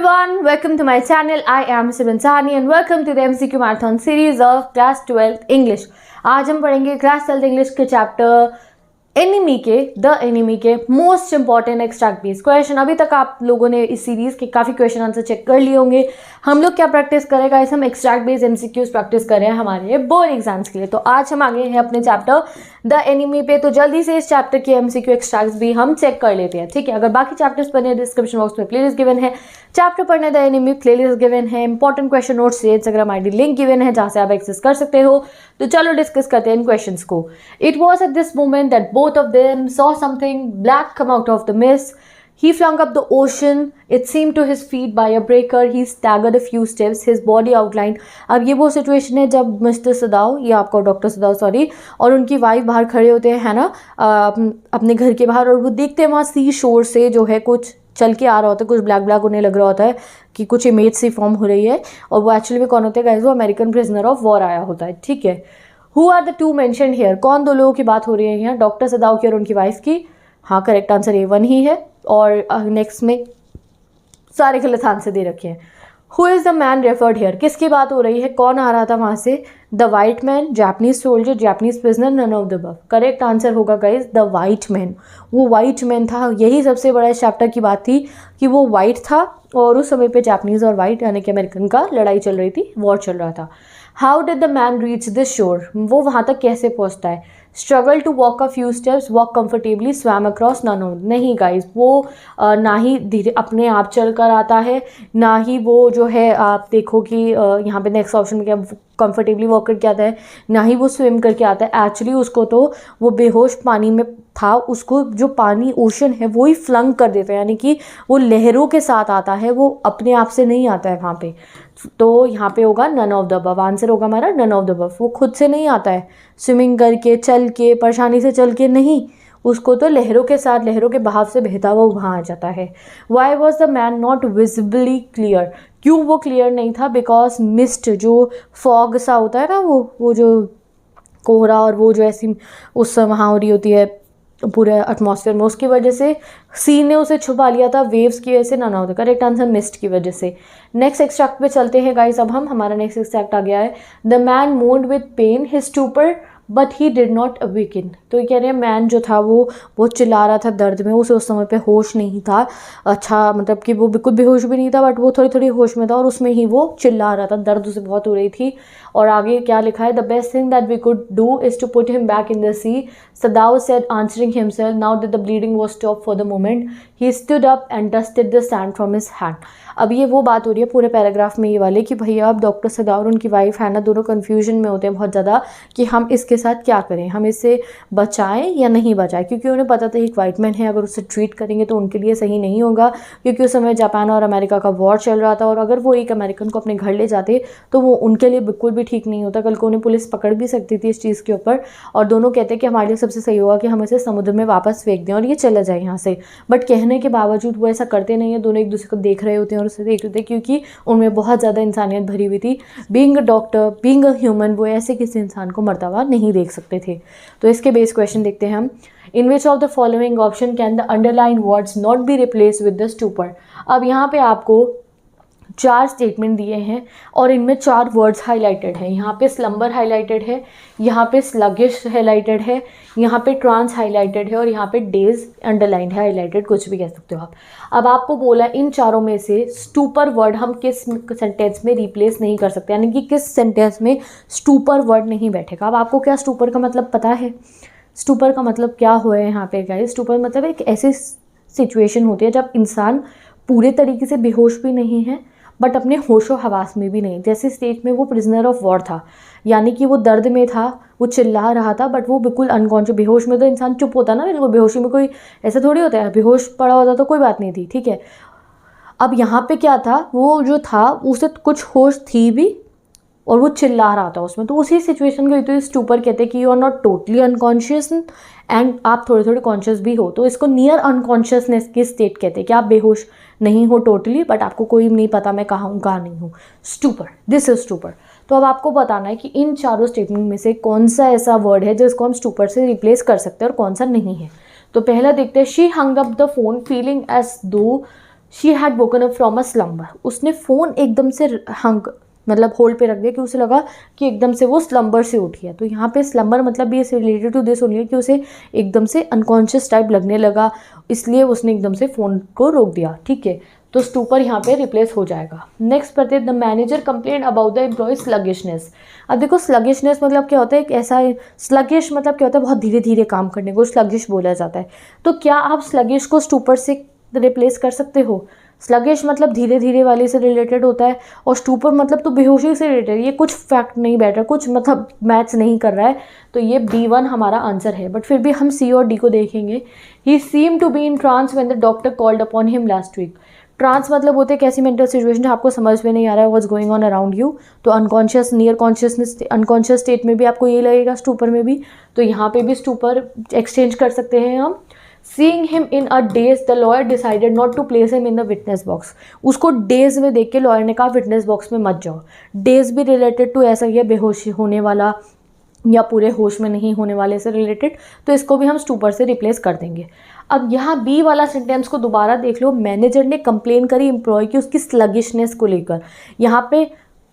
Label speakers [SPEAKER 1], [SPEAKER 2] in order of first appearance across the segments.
[SPEAKER 1] everyone, welcome to my channel. I am Siban Sahani and welcome to the MCQ Marathon series of Class 12th English. आज हम पढ़ेंगे class 12th English के chapter enemy के most important extract based question. अभी तक आप लोगों ने इस सीरीज के काफ़ी क्वेश्चन आंसर चेक कर लिए होंगे. हम लोग क्या प्रैक्टिस करेगा, इस हम एक्सट्रैक्ट बेस्ड एमसीक्यूज प्रैक्टिस कर रहे हैं हमारे बोर्ड एग्जाम्स के लिए. तो आज हम आगे हैं अपने चैप्टर द एनिमी पे. तो जल्दी से इस चैप्टर के एमसीक्यू एक्सट्रैक्ट्स भी हम चेक कर लेते हैं, ठीक है. अगर बाकी चैप्टर्स पढ़ने डिस्क्रिप्शन बॉक्स में प्लेलिस्ट गिवन है, चैप्टर पढ़ने द एनिमी प्लेलिस्ट गिवन है, इंपॉर्टेंट क्वेश्चन नोट्स से इंस्टाग्राम आईडी लिंक गिवन है जहाँ से आप एक्सेस कर सकते हो. तो चलो डिस्कस करते हैं इन क्वेश्चंस को. It was at this moment that both of them saw something black come out of the mist. He flung up the ocean. It seemed to his feet by a breaker. He staggered a few steps. His body outlined. अब ये वो situation है जब mister सदाव, ये आपका doctor सदाव sorry, और उनकी wife बाहर खड़े होते हैं, है ना, अपने घर के बाहर, और वो देखते हैं वहाँ सी शोर से जो है कुछ चल के आ रहा होता है, कुछ ब्लैक ब्लैक उन्हें लग रहा होता है कि कुछ इमेज सी फॉर्म हो रही है. और वो एक्चुअली में कौन होते हैं गाइस, वो अमेरिकन प्रिजनर ऑफ वॉर आया होता है, ठीक है. Who are the two mentioned here, कौन दो लोगों की बात हो रही है यहाँ, डॉक्टर सदाव की और उनकी वाइफ की. हाँ, करेक्ट आंसर A1 ही है. और नेक्स्ट में सारे गलत आंसर दे रखे हैं. Who is the man referred here, किसकी बात हो रही है, कौन आ रहा था वहाँ से. The white man, Japanese soldier, Japanese prisoner, none of the above. Correct answer होगा गाइज द वाइट मैन. वो वाइट मैन था. यही सबसे बड़ा इस चैप्टर की बात थी कि वो वाइट था और उस समय पे जापनीज और वाइट यानी कि अमेरिकन का लड़ाई चल रही थी, वॉर चल रहा था. How did the man reach this shore, वो वहाँ तक कैसे पहुँचता है. Struggle to walk a few steps, walk comfortably, swam across, none of. नहीं गाइज, वो ना ही धीरे अपने आप चल कर आता है, ना ही वो जो है आप देखो कि यहाँ पे नेक्स्ट ऑप्शन में क्या कंफर्टेबली वॉक करके आता है, ना ही वो स्विम करके आता है. एक्चुअली उसको तो वो बेहोश पानी में था, उसको जो पानी ओशन है वो ही फ्लंग कर देता है, यानी कि वो लहरों के साथ आता है, वो अपने आप से नहीं आता है वहाँ पे. तो यहाँ पे होगा none of the above. Answer होगा हमारा नन ऑफ द अबव. वो खुद से नहीं आता है, स्विमिंग करके, चल के, परेशानी से चल के नहीं, उसको तो लहरों के साथ, लहरों के बहाव से बहता हुआ वहाँ आ जाता है. Why was the man not visibly clear, क्यों वो क्लियर नहीं था. बिकॉज मिस्ट, जो फॉग सा होता है ना, वो जो कोहरा और वो जो ऐसी उस वहाँ हो रही होती है पूरे एटमॉस्फेयर में, उसकी वजह से सी ने उसे छुपा लिया था, वेव्स की वजह से. ना होता. करेक्ट आंसर मिस्ट की वजह से. नेक्स्ट एक्सट्रैक्ट पे चलते हैं गाइस. अब हमारा नेक्स्ट एक्सट्रैक्ट आ गया है. The man moaned with pain his stupor but he did not awaken. तो ये कह रहे हैं मैन जो था वो बहुत चिल्ला रहा था दर्द में, उसे उस समय पे होश नहीं था. अच्छा, मतलब कि वो बिल्कुल बेहोश भी नहीं था, बट वो थोड़ी थोड़ी होश में था और उसमें ही वो चिल्ला रहा था, दर्द उसे बहुत हो रही थी. और आगे क्या लिखा है, the best thing that we could do is to put him back in the sea, Sadao said answering himself. Now that the bleeding was stop for the moment, he stood up and dusted the sand from his hand. अब ये वो बात हो रही है पूरे paragraph में ये वाले कि भैया अब डॉक्टर सदाव और उनकी वाइफ है ना, दोनों कन्फ्यूजन में होते हैं बहुत ज़्यादा कि हम इसके साथ क्या करें, हम इससे बचाएं या नहीं बचाएं. क्योंकि उन्हें पता था एक वाइट मैन है, अगर उसे ट्रीट करेंगे तो उनके लिए सही नहीं होगा, क्योंकि उस समय जापान और अमेरिका का वॉर चल रहा था, और अगर वो एक अमेरिकन को अपने घर ले जाते तो वो उनके लिए बिल्कुल भी ठीक नहीं होता. कल को उन्हें पुलिस पकड़ भी सकती थी इस चीज़ के ऊपर. और दोनों कहते हैं कि हमारे लिए सबसे सही होगा कि हम इसे समुद्र में वापस फेंक दें और ये चला जाए यहाँ से. बट कहने के बावजूद वो ऐसा करते नहीं है. दोनों एक दूसरे को देख रहे होते हैं और उसे देख रहे थे, क्योंकि उनमें बहुत ज़्यादा इंसानियत भरी हुई थी. Being a doctor, being a human, वो ऐसे किसी इंसान को मरता हुआ नहीं देख सकते थे. तो इसके बेस क्वेश्चन देखते हैं हम. In which of the following option can the underline words not be replace with the stupor. अब यहाँ पे आपको 4 स्टेटमेंट दिए हैं और इनमें 4 वर्ड्स हाईलाइटेड हैं. यहाँ पे स्लम्बर हाईलाइटेड है, यहाँ पे स्लगिश हाईलाइटेड है, यहाँ पे ट्रांस हाईलाइटेड है और यहाँ पे डेज अंडरलाइंड है, हाईलाइटेड, कुछ भी कह सकते हो आप. अब आपको बोला इन चारों में से स्टूपर वर्ड हम किस सेंटेंस में रिप्लेस नहीं कर सकते, यानी कि किस सेंटेंस में स्टूपर वर्ड नहीं बैठेगा. अब आपको क्या स्टूपर का मतलब पता है. स्टूपर का मतलब क्या हुआ है यहाँ पे गाइस. स्टूपर मतलब एक ऐसी सिचुएशन होती है जब इंसान पूरे तरीके से बेहोश भी नहीं है बट अपने होशो हवास में भी नहीं. जैसे स्टेज में वो प्रिजनर ऑफ वॉर था, यानी कि वो दर्द में था, वो चिल्ला रहा था, बट वो बिल्कुल अनकॉन्शियस. बेहोश में तो इंसान चुप होता ना, बिल्कुल. बेहोशी में कोई ऐसा थोड़ी होता है, बेहोश पड़ा होता तो कोई बात नहीं थी, ठीक है. अब यहाँ पे क्या था, वो जो था उसे कुछ होश थी भी और वो चिल्ला रहा था उसमें. तो उसी सिचुएशन को तो स्टूपर कहते हैं कि you are not totally unconscious and आप थोड़े थोड़े कॉन्शियस भी हो. तो इसको नियर अनकॉन्शियसनेस की स्टेट कहते हैं कि आप बेहोश नहीं हो टोटली, बट आपको कोई नहीं पता मैं कहाँ हूँ कहाँ नहीं हूँ. Stupor, this is stupor. तो अब आपको बताना है कि इन चारों स्टेटमेंट में से कौन सा ऐसा वर्ड है जिसको हम स्टूपर से रिप्लेस कर सकते हैं और कौन सा नहीं है. तो पहला देखते हैं. She hung up the phone feeling as though she had woken up from a slumber, उसने फ़ोन एकदम से हंग मतलब होल्ड पे रख दिया कि उसे लगा कि एकदम से वो स्लम्बर से उठी है। तो यहाँ पे स्लम्बर मतलब भी इसे रिलेटेड टू दिस ओनली कि उसे एकदम से अनकॉन्शियस टाइप लगने लगा, इसलिए उसने एकदम से फ़ोन को रोक दिया। ठीक है, तो स्टूपर यहाँ पे रिप्लेस हो जाएगा। नेक्स्ट पढ़ते हैं, the manager complain about the employ sluggishness. अब देखो स्लगिशनेस मतलब क्या होता है, एक ऐसा स्लगिश मतलब क्या होता है, बहुत धीरे धीरे काम करने को स्लगिश बोला जाता है। तो क्या आप स्लगिश को स्टूपर से रिप्लेस कर सकते हो? स्लगिश मतलब धीरे धीरे वाले से रिलेटेड होता है, और स्टूपर मतलब तो बेहोशी से रिलेटेड। ये कुछ फैक्ट नहीं बैठ रहा, कुछ मतलब मैच नहीं कर रहा है, तो ये B1 हमारा आंसर है। बट फिर भी हम C और D को देखेंगे। He seem to be in trance when the doctor called upon him last week. Trance मतलब होते हैं कैसी मेंटल सिचुएशन जो आपको समझ में नहीं आ रहा है, what's going on around you. तो unconscious, near consciousness, unconscious state में भी आपको ये लगेगा, स्टूपर में भी। तो यहाँ पे भी स्टूपर एक्सचेंज कर सकते हैं हम। Seeing him in a daze, the lawyer decided not to place him in the witness box. उसको डेज में देख के लॉयर ने कहा विटनेस बॉक्स में मत जाओ। डेज भी रिलेटेड टू ऐसा ही है, बेहोशी होने वाला या पूरे होश में नहीं होने वाले से रिलेटेड, तो इसको भी हम स्टूपर से रिप्लेस कर देंगे। अब यहाँ बी वाला सेंटेंस को दोबारा देख लो। मैनेजर ने कंप्लेन करी एम्प्लॉय की उसकी स्लगिशनेस को लेकर। यहाँ पे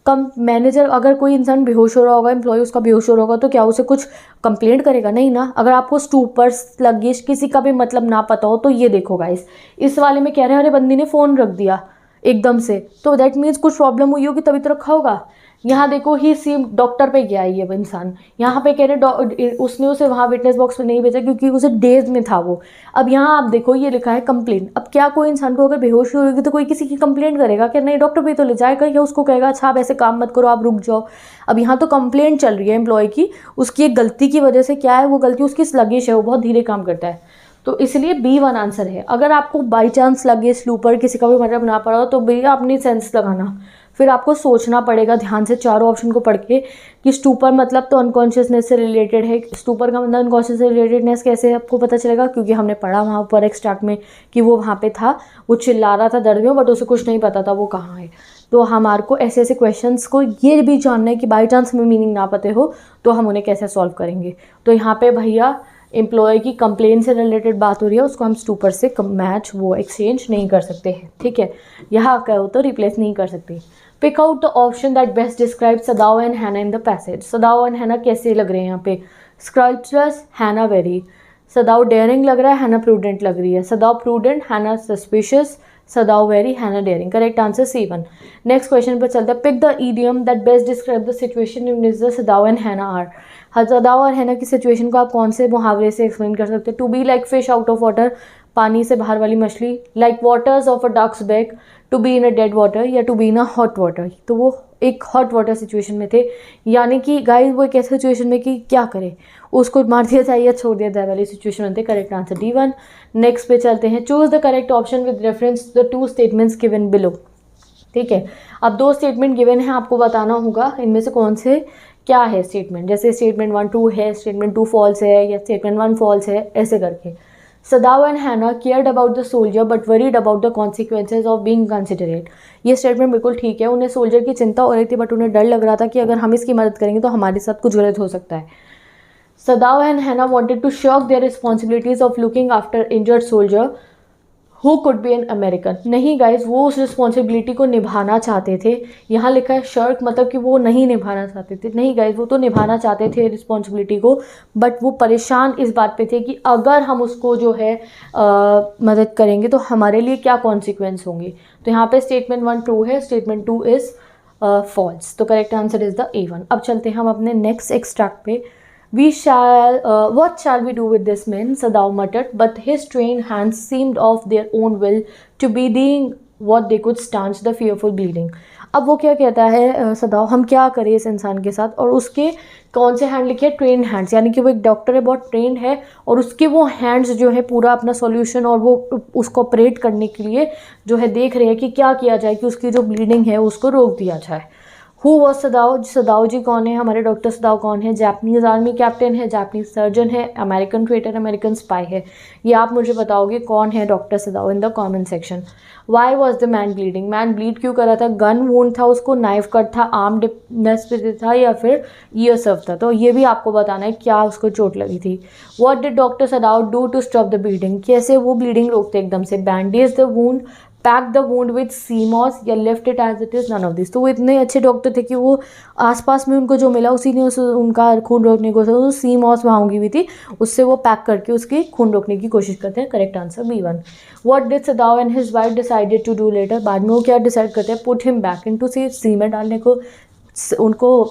[SPEAKER 1] मैनेजर, अगर कोई इंसान बेहोश हो रहा होगा, एम्प्लॉय उसका बेहोश हो रहा होगा, तो क्या उसे कुछ कंप्लेंट करेगा? नहीं ना। अगर आपको स्टूपर, स्लगिश किसी का भी मतलब ना पता हो तो ये देखो गाइस, इस वाले में कह रहे हैं अरे बंदी ने फ़ोन रख दिया एकदम से, तो दैट मीन्स कुछ प्रॉब्लम हुई होगी तभी तो रखा होगा। यहाँ देखो ही सीम, डॉक्टर पे गया ये इंसान, यहाँ पे कह रहे उसने उसे वहाँ विटनेस बॉक्स में नहीं भेजा क्योंकि उसे डेज में था वो। अब यहाँ आप देखो ये लिखा है कंप्लेन। अब क्या कोई इंसान को अगर बेहोशी होगी तो कोई किसी की कंप्लेंट करेगा क्या? नहीं, डॉक्टर पे तो ले जाएगा या उसको कहेगा अच्छा आप ऐसे काम मत करो, आप रुक जाओ। अब यहाँ तो कंप्लेंट चल रही है एम्प्लॉय की, उसकी एक गलती की वजह से। क्या है वो गलती? उसकी स्लगिश है, वो बहुत धीरे काम करता है, तो इसलिए B1 आंसर है। अगर आपको बाई चांस लगे स्लूपर किसी का भी मतलब ना पड़ा हो तो भैया अपनी सेंस लगाना, फिर आपको सोचना पड़ेगा ध्यान से चारों ऑप्शन को पढ़ के कि स्टूपर मतलब तो अनकॉन्शियसनेस से रिलेटेड है। स्टूपर का मतलब अनकॉन्शियस से रिलेटेडनेस कैसे आपको पता चलेगा? क्योंकि हमने पढ़ा वहाँ पर एक्सट्रैक्ट में कि वो वहाँ पे था, वो चिल्ला रहा था दर्द में, बट उसे कुछ नहीं पता था वो कहाँ है। तो हमारे को ऐसे ऐसे क्वेश्चंस को ये भी जानना है कि बाई चांस हमें मीनिंग ना पते हो तो हम उन्हें कैसे सॉल्व करेंगे। तो यहाँ पे भैया एम्प्लॉय की कंप्लेन से रिलेटेड बात हो रही है, उसको हम स्टूपर से मैच वो एक्सचेंज नहीं कर सकते हैं। ठीक है, यहाँ कहो तो रिप्लेस नहीं कर सकते। Pick out the option that best describe Sadao and Hana in the passage. Sadao and Hana कैसे लग रहे हैं यहाँ पे? स्क्रल्पचरस, हैना वेरी। सदाओ डेयरिंग लग रहा है, हैना प्रूडेंट लग रही है। Sadao prudent, Hana suspicious, Sadao very, Hana daring. Correct answer C1। Next question पर चलता है। Pick the idiom that best describe the situation in which the Sadao and Hana are. Sadao और हैना की situation को आप कौन से मुहावरे से एक्सप्लेन कर सकते हैं? To be like fish out of water, पानी से बाहर वाली मछली। Like waters of a ducks back, to be in a dead water, या to be in a hot water. तो वो एक हॉट वाटर सिचुएशन में थे, यानी कि गाइस वो एक ऐसी सिचुएशन में कि क्या करे, उसको मार दिया जाए या छोड़ दिया जाए वाली सिचुएशन में थे। Correct answer D1। नेक्स्ट पे चलते हैं। Choose the correct option with reference the two statements given below. ठीक है, अब दो स्टेटमेंट गिवन है, आपको बताना होगा इनमें से कौन से क्या है स्टेटमेंट। जैसे स्टेटमेंट 1 ट्रू है, स्टेटमेंट 2 फॉल्स है, या स्टेटमेंट 1 फॉल्स है, ऐसे करके। Sadao and Hana cared about the soldier but worried about the consequences of being considerate. ये स्टेटमेंट बिल्कुल ठीक है, उन्हें सोल्जर की चिंता हो रही थी बट उन्हें डर लग रहा था कि अगर हम इसकी मदद करेंगे तो हमारे साथ कुछ गलत हो सकता है। Sadao and Hana wanted to shirk their responsibilities of looking after injured soldier who could be an American. नहीं गाइज, वो उस रिस्पॉन्सिबिलिटी को निभाना चाहते थे। यहाँ लिखा है शर्क मतलब कि वो नहीं निभाना चाहते थे। नहीं गाइज, वो तो निभाना चाहते थे रिस्पॉन्सिबिलिटी को, बट वो परेशान इस बात पे थे कि अगर हम उसको जो है मदद करेंगे तो हमारे लिए क्या कॉन्सिक्वेंस होंगे। तो यहाँ पे स्टेटमेंट 1 ट्रू है, स्टेटमेंट 2 इज़ फॉल्स। तो correct answer is the A1। अब चलते हैं हम अपने नेक्स्ट एक्सट्रैक्ट पे। What shall we do with this man? Sadao muttered, but his trained hands seemed of their own will to be doing what they could stanch the fearful bleeding. अब वो क्या कहता है सदाओ, हम क्या करें इस इंसान के साथ? और उसके कौन से हैंड लिखे? ट्रेन हैंड्स, यानी कि वो एक डॉक्टर है, बहुत ट्रेंड है, और उसके वो हैंड्स जो है पूरा अपना सॉल्यूशन और वो उसको ऑपरेट करने के लिए जो है देख रहे हैं कि क्या किया जाए कि उसकी जो ब्लीडिंग है उसको रोक दिया जाए। हु वॉज सदाओ? सदाओ जी कौन है? हमारे डॉक्टर सदाओ कौन है? जापानीज़ आर्मी कैप्टन है, जापानीज सर्जन है, अमेरिकन ट्रेटर, अमेरिकन स्पाई है। ये आप मुझे बताओगे कौन है doctor Sadao in the comment section. Why was the man bleeding? Man bleed क्यों कर रहा था? गन वूंड था उसको, नाइफ कट था, आर्म डिपनेस पे था, या फिर ईयर सर्व था। तो ये भी आपको बताना है क्या उसको चोट लगी थी। What did doctor Sadao do to stop the bleeding? कैसे वो ब्लीडिंग रोकते एकदम से? Bandage the wound, pack the wound with sea moss या left it as it is, none of this. तो वो इतने अच्छे डॉक्टर थे कि वो आसपास में उनको जो मिला उसी ने उनका खून रोकने को था, सी मॉस वहाँ होगी हुई थी, उससे वो पैक करके उसकी खून रोकने की कोशिश करते हैं। Correct answer B1। What did Sadao and his wife decided to do later, बाद में वो क्या डिसाइड करते हैं, put him back into sea में डालने को, उनको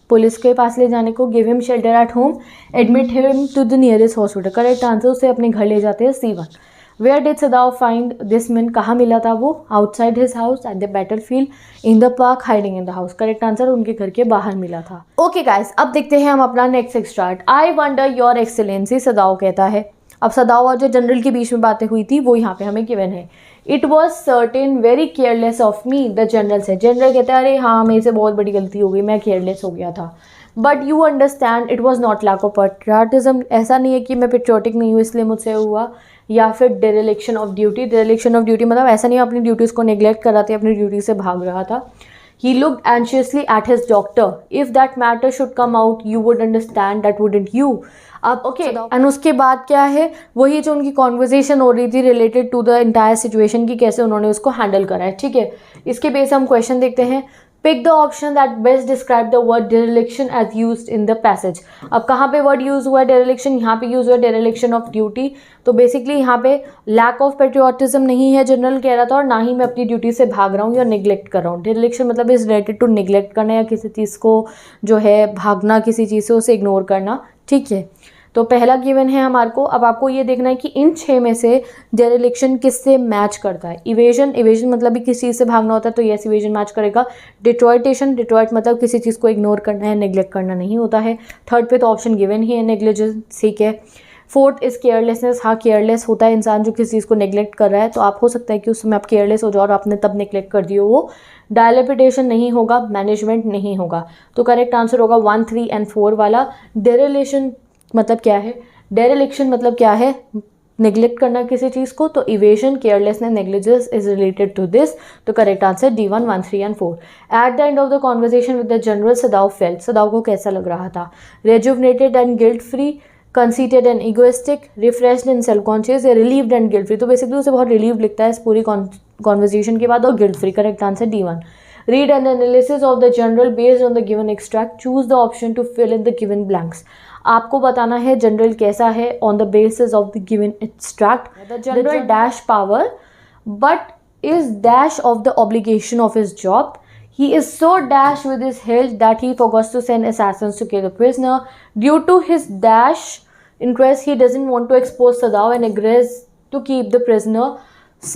[SPEAKER 1] पुलिस के पास ले जाने को, give him shelter at home, admit him to the nearest hospital. Correct answer, उसे अपने घर ले जाते हैं C1। Where did Sadao find this man, कहाँ मिला था वो, outside his house, at the battlefield, in the park, hiding in the house. Correct answer, उनके घर के बाहर मिला था। ओके गाइस, अब देखते हैं हम अपना next extract. I wonder your excellency, सदाव कहता है। अब सदाव और जो जनरल के बीच में बातें हुई थी वो यहाँ पे हमें गिवन है। It was certain very careless of me, the general से। जनरल कहता है अरे हाँ मेरे से बहुत बड़ी गलती हो गई, मैं केयरलेस हो गया था। But you understand it was not lack of patriotism, ऐसा नहीं है कि मैं पेट्रियोटिक नहीं हूँ इसलिए मुझसे हुआ, या फिर डेरिलेक्शन ऑफ ड्यूटी। डेरिलेक्शन ऑफ ड्यूटी मतलब ऐसा नहीं अपनी ड्यूटीज़ को नेग्लेक्ट कर रहा था, अपनी ड्यूटी से भाग रहा था। He looked anxiously at his doctor. If that matter should come out, you would understand that, wouldn't you? अब ओके एंड उसके बाद क्या है, वही जो उनकी कॉन्वर्जेशन हो रही थी related to the entire situation की, कैसे उन्होंने उसको हैंडल करा है। ठीक है, इसके बेस हम क्वेश्चन देखते हैं। Pick the option that best describe the word dereliction as used in the passage. अब कहाँ पे वर्ड यूज हुआ है डेरिलेक्शन, यहाँ पे यूज हुआ डेरिलेक्शन ऑफ ड्यूटी। तो बेसिकली यहाँ पे लैक ऑफ पेट्रियोटिज्म नहीं है जनरल कह रहा था, और ना ही मैं अपनी ड्यूटी से भाग रहा हूँ या निगलेक्ट कर रहा हूँ। डेरिलेक्शन मतलब इज रिलेटेड टू निगलेक्ट करना या किसी चीज़ को जो है भागना, किसी चीज़ से उसे इग्नोर करना। ठीक है, तो पहला गिवन है हमारे को। अब आपको ये देखना है कि इन 6 में से डेरिलेक्शन किससे मैच करता है। इवेजन, इवेजन मतलब भी किसी चीज़ से भागना होता है तो यस इवेजन मैच करेगा। डिट्रॉइटेशन, डिट्रॉइट मतलब किसी चीज़ को इग्नोर करना है, नेग्लेक्ट करना नहीं होता है। थर्ड पे तो ऑप्शन गिवन ही है नेग्लिजेंस, ठीक है। फोर्थ इज केयरलेसनेस, हाँ केयरलेस होता है इंसान जो किसी चीज़ को नेग्लेक्ट कर रहा है, तो आप हो सकता है कि उस समय आप केयरलेस हो जाओ और आपने तब नेग्लेक्ट कर दियो वो। डायलिपिटेशन नहीं होगा, मैनेजमेंट नहीं होगा, तो करेक्ट आंसर होगा 1, 3 एंड 4 वाला। डेरिलेशन मतलब क्या है, डेरिलेक्शन मतलब क्या है, नेग्लेक्ट करना किसी चीज़ को, तो evasion, carelessness, negligence is related to this, तो correct answer D1, 1, 3 and 4। At the end of the conversation with the general, Sadao felt, Sadao को कैसा लग रहा था, rejuvenated and guilt free, conceited and egoistic, refreshed and self conscious, या relieved and guilt free. तो basically उसे बहुत relieve लिखता है इस पूरी कॉन्वर्सेशन के बाद, और guilt free. Correct answer D1। Read an analysis of the general based on the given extract, choose the option to fill in the given blanks. आपको बताना है जनरल कैसा है on the basis of the given extract. The general dash power but is dash of the obligation of his job. He is so dash with his health that he forgot to send assassins to kill the prisoner. Due to his dash interest, he doesn't want to expose Sadav and agrees to keep the prisoner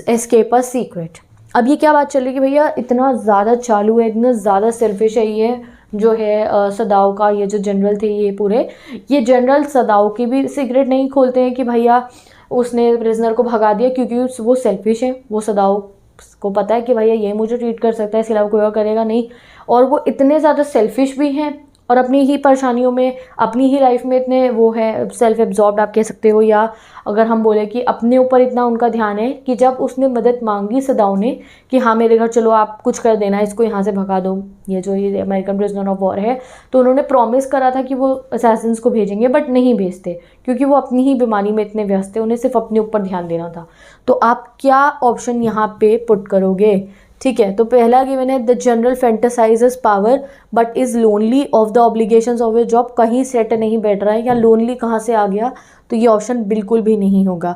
[SPEAKER 1] escape a secret. अब ये क्या बात चल रही है कि भैया इतना ज़्यादा चालू है, इतना ज़्यादा सेल्फिश है ये जो है सदाव का, ये जो जनरल थे ये पूरे, ये जनरल सदाव की भी सीक्रेट नहीं खोलते हैं कि भैया उसने प्रिजनर को भगा दिया, क्योंकि वो सेल्फिश है। वो सदाव को पता है कि भैया ये मुझे ट्रीट कर सकता है, इसके अलावा कोई और करेगा नहीं, और वो इतने ज़्यादा सेल्फिश भी हैं और अपनी ही परेशानियों में, अपनी ही लाइफ में इतने वो है सेल्फ एब्जॉर्ब्ड आप कह सकते हो, या अगर हम बोले कि अपने ऊपर इतना उनका ध्यान है कि जब उसने मदद मांगी सदाव ने कि हाँ मेरे घर चलो आप कुछ कर देना, इसको यहाँ से भगा दो, ये जो ये अमेरिकन प्रिजनर ऑफ वॉर है, तो उन्होंने प्रॉमिस करा था कि वो असैसिन्स को भेजेंगे, बट नहीं भेजते क्योंकि वो अपनी ही बीमारी में इतने व्यस्त थे, उन्हें सिर्फ अपने ऊपर ध्यान देना था। तो आप क्या ऑप्शन यहाँ पे पुट करोगे, ठीक है। तो पहला गिवन है the general fantasizes power but is lonely of the obligations of his job. कहीं सेट नहीं बैठ रहा है, या लोनली कहाँ से आ गया, तो ये ऑप्शन बिल्कुल भी नहीं होगा।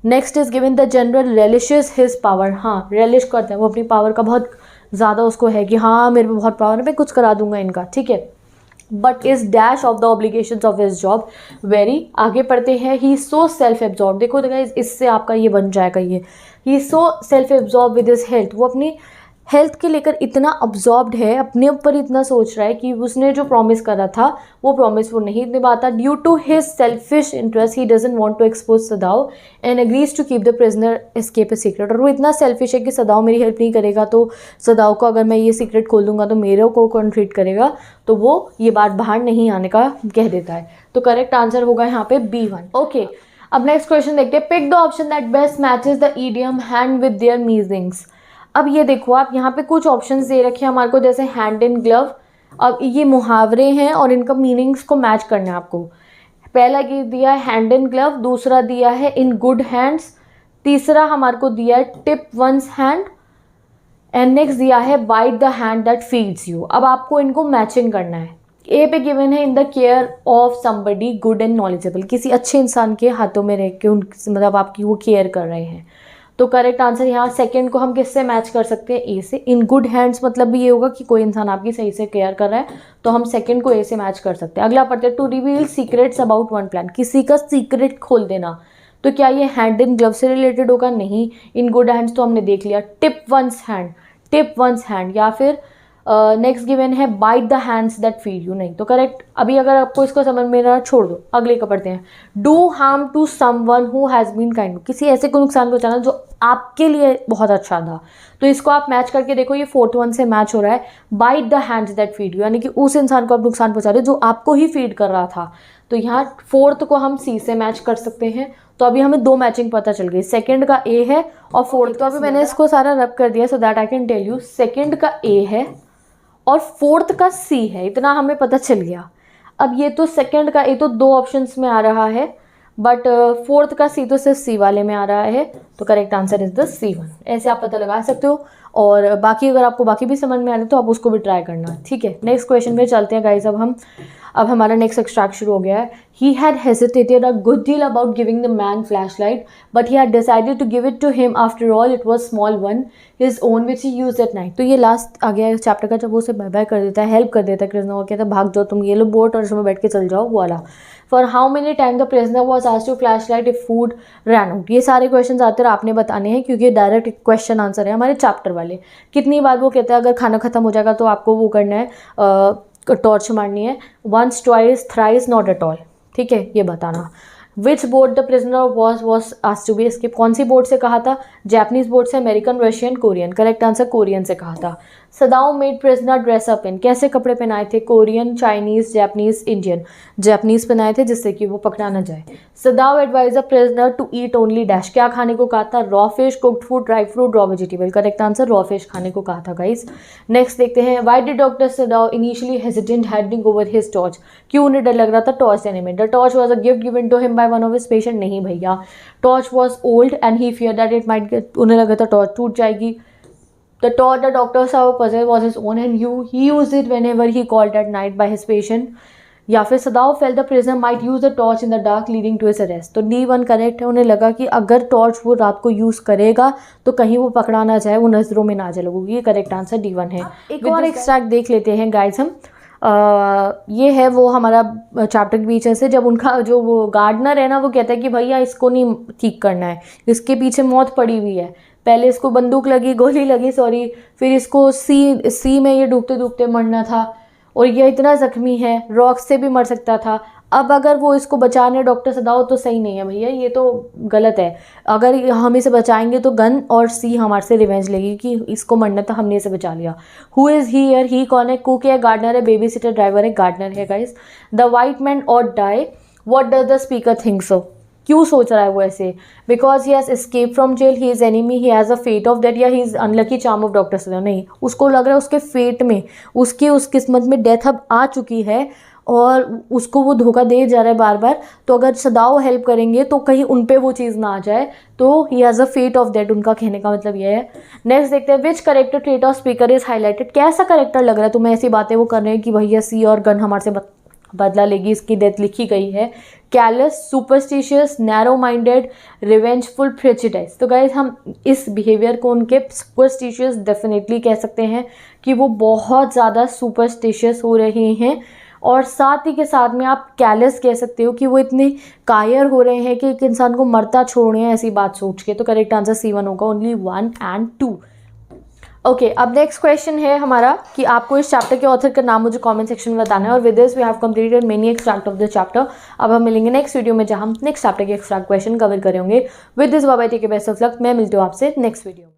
[SPEAKER 1] Next is given the general relishes his power. हाँ रेलिश करता है वो अपनी पावर का, बहुत ज़्यादा उसको है कि हाँ मेरे पे बहुत पावर है, मैं कुछ करा दूंगा इनका, ठीक है। But is dash of the obligations of his job very. आगे पढ़ते हैं ही सो सेल्फ एब्जॉर्ब। देखो इससे आपका ये बन जाएगा, ये he so self absorb with his health. वो अपनी हेल्थ के लेकर इतना अब्जॉर्ब्ड है, अपने ऊपर इतना सोच रहा है कि उसने जो प्रॉमिस करा था वो प्रॉमिस वो नहीं निभाता। Due to his selfish interest he doesn't want to expose Sadao and agrees to keep the prisoner escape a secret. और वो इतना सेल्फिश है कि सदाव मेरी हेल्प नहीं करेगा, तो सदाव को अगर मैं ये सीक्रेट खोल दूंगा तो मेरे को कौन ट्रीट करेगा, तो वो ये बात बाहर नहीं आने का कह देता है। तो करेक्ट आंसर होगा यहाँ पे B1। ओके, अब नेक्स्ट क्वेश्चन देखते हैं। Pick the option that best matches the idiom hand with their meanings. अब ये देखो आप यहाँ पे कुछ ऑप्शंस दे रखे हैं हमारे को, जैसे हैंड इन ग्लव। अब ये मुहावरे हैं और इनका मीनिंग्स को मैच करना है आपको। पहला ये दिया है हैंड इन ग्लव, दूसरा दिया है इन गुड हैंड्स, तीसरा हमारे को दिया है tip one's hand, and next दिया है bite the hand that feeds you. अब आपको इनको मैचिंग करना है। ए पे गिवन है in the care of somebody good and knowledgeable, किसी अच्छे इंसान के हाथों में रह के मतलब आपकी वो केयर कर रहे हैं। तो करेक्ट आंसर यहाँ सेकंड को हम किससे मैच कर सकते हैं, ए से। इन गुड हैंड्स मतलब भी ये होगा कि कोई इंसान आपकी सही से केयर कर रहा है, तो हम सेकंड को ए से मैच कर सकते हैं। अगला पढ़ते हैं, to reveal secrets about one plan, किसी का सीक्रेट खोल देना। तो क्या ये हैंड इन ग्लव से रिलेटेड होगा, नहीं। इन गुड हैंड्स तो हमने देख लिया। Tip one's hand, tip one's hand, या फिर नेक्स्ट गिवन है bite the hands that feed you, नहीं। तो करेक्ट, अभी अगर आपको इसको समझ में ना छोड़ दो, अगले का पढ़ते हैं। Do harm to someone who has been kind, किसी ऐसे को नुकसान पहुंचाना जो आपके लिए बहुत अच्छा था। तो इसको आप मैच करके देखो, ये फोर्थ वन से मैच हो रहा है। Bite the hands that feed you, यानी कि उस इंसान को आप नुकसान पहुंचा रहे हो जो आपको ही फीड कर रहा था। तो यहाँ फोर्थ को हम सी से मैच कर सकते हैं। तो अभी हमें दो मैचिंग पता चल गई, सेकंड का ए है और फोर्थ। तो अभी मैंने इसको सारा रब कर दिया so that I can tell you, second का ए है और फोर्थ का सी है, इतना हमें पता चल गया। अब ये तो सेकंड का ए तो दो ऑप्शंस में आ रहा है, बट फोर्थ का सी तो सिर्फ सी वाले में आ रहा है। तो correct answer is the C1। ऐसे आप पता लगा सकते हो, और बाकी अगर आपको बाकी भी समझ में आ रहा है तो आप उसको भी ट्राई करना, ठीक है। नेक्स्ट क्वेश्चन पे चलते हैं गाइज। अब हमारा नेक्स्ट एक्सट्रैक्ट शुरू हो गया है। He had hesitated a good deal about giving the man flash light, but he had decided to give it to him after all it was small one his own which he use at night. तो ये last आ गया इस chapter का, जब वो उसे bye bye कर देता है, हेल्प कर देता है कृष्णा को, कहता है भाग जाओ तुम, ये लो बोट और इसमें बैठ के चल जाओ, वो वाला। For how many time the prisoner was asked to flash light if food ran out. ये सारे क्वेश्चन आते हैं आपने बताने हैं, क्योंकि डायरेक्ट क्वेश्चन आंसर है हमारे चैप्टर वाले। कितनी बार वो कहता है अगर खाना खत्म हो जाएगा तो आपको वो करना है, टॉर्च मारनी है, once twice thrice not at all, ठीक है, ये बताना। Which board the prisoner was asked to be escape, कौन सी बोर्ड से कहा था, जापानीज बोर्ड से, American, Russian, Korean. Correct answer Korean से कहा था। Sadao made prisoner dress up in, कैसे कपड़े पहनाए थे, Korean, Chinese, Japanese, Indian. Japanese पहनाए थे जिससे कि वो पकड़ा ना जाए। Sadao advise a prisoner to eat only dash, क्या खाने को कहा था, raw fish, cooked food, dry fruit, raw vegetable. Correct answer raw fish खाने को कहा था गाइस। नेक्स्ट देखते हैं, why did doctor Sadao initially hesitant handing over his torch, क्यों उन्हें डर लग रहा था टॉर्च देने में। The torch was a gift given to him by one of his patient, नहीं भैया, torch was old and he fear that it might get, उन्हें लगा था टॉर्च टूट जाएगी। The torch the doctor saw possessed was his own and he used it whenever he called at night by his patient. या फिर सदाओ felt the prisoner might use the torch in the dark leading to his arrest. तो D1 correct है, उन्हें लगा कि अगर torch वो रात को यूज़ करेगा तो कहीं वो पकड़ा ना जाए, वो नज़रों में ना जाए लोगों की। ये करेक्ट आंसर D1 है। एक और एक्सट्रैक्ट देख लेते हैं गाइस हम। ये है वो हमारा चैप्टर के पीछे से, जब उनका जो वो गार्डनर है ना, वो कहता है कि भैया इसको नहीं ठीक करना है, इसके पीछे मौत पड़ी हुई है। पहले इसको बंदूक लगी, गोली लगी सॉरी, फिर इसको सी में ये डूबते डूबते मरना था, और ये इतना ज़ख्मी है, रॉक से भी मर सकता था। अब अगर वो इसको बचाने डॉक्टर सदाओ तो सही नहीं है भैया, ये तो गलत है। अगर हम इसे बचाएंगे तो गन और सी हमारे से रिवेंज लेगी कि इसको मरना था, हमने इसे बचा लिया। हु इज़ ही यर, ही कौन है, कुक है, गार्डनर है, बेबी सिटर, ड्राइवर है, गार्डनर है गाइस। द वाइट मैन और die, what does the speaker think so, क्यों सोच रहा है वो ऐसे, because he has escape from jail, he is enemy, he has a fate of death, या he is unlucky charm of doctor Sadao. नहीं, उसको लग रहा है उसके फेट में, उसकी उस किस्मत में डेथ अब आ चुकी है और उसको वो धोखा दे जा रहा है बार बार। तो अगर सदाओ हेल्प करेंगे तो कहीं उन पे वो चीज़ ना आ जाए, तो he has a fate of death, उनका कहने का मतलब ये है। नेक्स्ट देखते हैं, which character trait of speaker is highlighted, कैसा करेक्टर लग रहा है तुम्हें ऐसी बातें वो कर रहे हैं कि भैया सी और गन हमारे से बदला लेगी, इसकी डेथ लिखी गई है। Callus, superstitious, narrow minded, revengeful, prejudice. तो गाइज हम इस बिहेवियर को उनके सुपरस्टिशियस डेफिनेटली कह सकते हैं कि वो बहुत ज़्यादा सुपरस्टिशियस हो रहे हैं, और साथ ही के साथ में आप कैलस कह सकते हो कि वो इतने कायर हो रहे हैं कि एक इंसान को मरता छोड़ रहे हैं ऐसी बात सोच के। तो करेक्ट आंसर C1 होगा, ओनली 1 and 2। ओके, अब नेक्स्ट क्वेश्चन है हमारा कि आपको इस चैप्टर के ऑथर का नाम मुझे कमेंट सेक्शन में बताना है, और with this we have completed many extract of the chapter. अब हम मिलेंगे नेक्स्ट वीडियो में जहां हम नेक्स्ट चैप्टर के एक्सट्रैक्ट क्वेश्चन कवर करेंगे। With this bye bye, take care, best of luck. मैं मिलती हूँ आपसे नेक्स्ट वीडियो में।